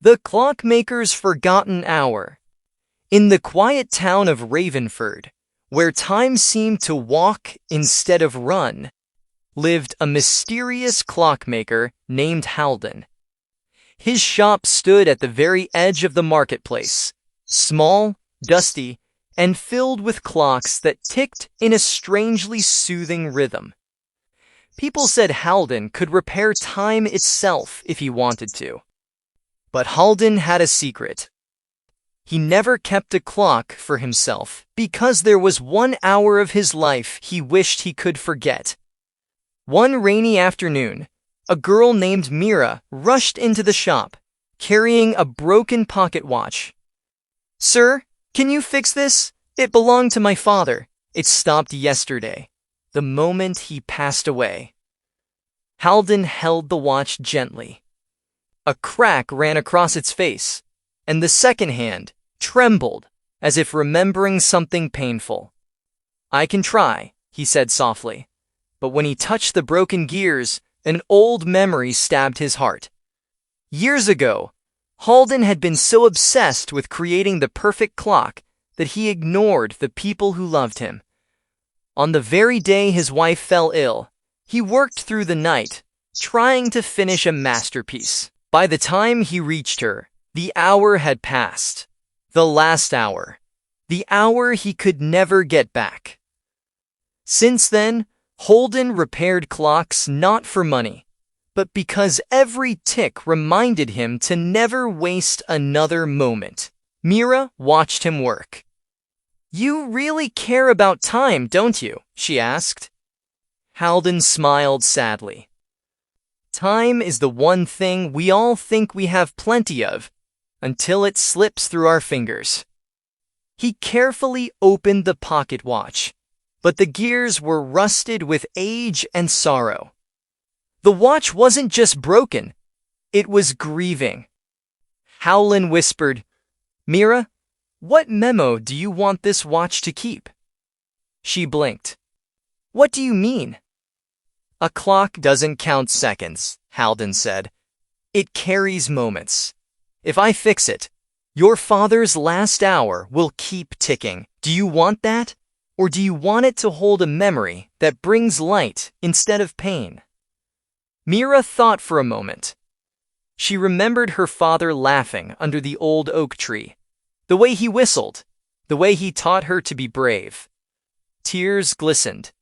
The Clockmaker's Forgotten Hour. In the quiet town of Ravenford, where time seemed to walk instead of run, lived a mysterious clockmaker named Halden. His shop stood at the very edge of the marketplace, small, dusty, and filled with clocks that ticked in a strangely soothing rhythm. People said Halden could repair time itself if he wanted to. But Halden had a secret. He never kept a clock for himself because there was 1 hour of his life he wished he could forget. One rainy afternoon, a girl named Mira rushed into the shop, carrying a broken pocket watch. "Sir, can you fix this? It belonged to my father. It stopped yesterday, the moment he passed away." Halden held the watch gently. A crack ran across its face, and the second hand trembled as if remembering something painful. "I can try," he said softly, but when he touched the broken gears, an old memory stabbed his heart. Years ago, Halden had been so obsessed with creating the perfect clock that he ignored the people who loved him. On the very day his wife fell ill, he worked through the night, trying to finish a masterpiece. By the time he reached her, the hour had passed. The last hour. The hour he could never get back. Since then, Halden repaired clocks not for money, but because every tick reminded him to never waste another moment. Mira watched him work. "You really care about time, don't you?" she asked. Halden smiled sadly. "Time is the one thing we all think we have plenty of, until it slips through our fingers." He carefully opened the pocket watch, but the gears were rusted with age and sorrow. The watch wasn't just broken, it was grieving. Halden whispered, "Mira, what memo do you want this watch to keep?" She blinked. "What do you mean?" "A clock doesn't count seconds," Halden said. "It carries moments. If I fix it, your father's last hour will keep ticking. Do you want that? Or do you want it to hold a memory that brings light instead of pain?" Mira thought for a moment. She remembered her father laughing under the old oak tree, the way he whistled, the way he taught her to be brave. Tears glistened,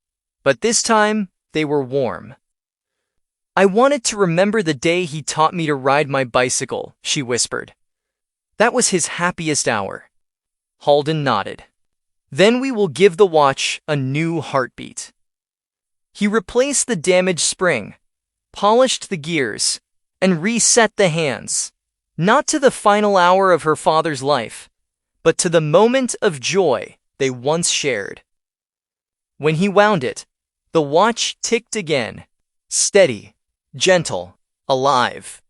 but this time they were warm. "I wanted to remember the day he taught me to ride my bicycle," she whispered. "That was his happiest hour." Halden nodded. "Then we will give the watch a new heartbeat." He replaced the damaged spring, polished the gears, and reset the hands, not to the final hour of her father's life, but to the moment of joy they once shared. When he wound it, the watch ticked again, steady, gentle, alive.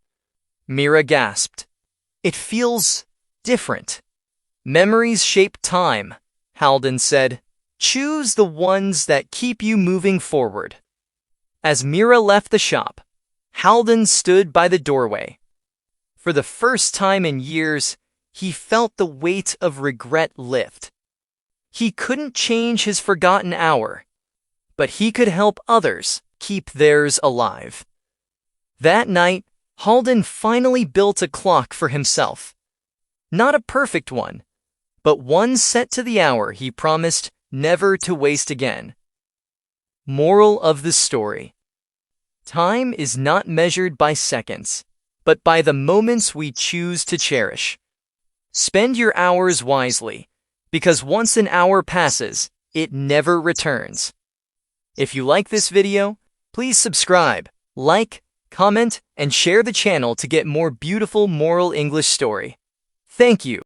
Mira gasped. "It feels different." "Memories shape time," Halden said. "Choose the ones that keep you moving forward." As Mira left the shop, Halden stood by the doorway. For the first time in years, he felt the weight of regret lift. He couldn't change his forgotten hour, but he could help others keep theirs alive. That night, Halden finally built a clock for himself. Not a perfect one, but one set to the hour he promised never to waste again. Moral of the story: time is not measured by seconds, but by the moments we choose to cherish. Spend your hours wisely, because once an hour passes, it never returns. If you like this video, please subscribe, like, comment, and share the channel to get more beautiful moral English story. Thank you.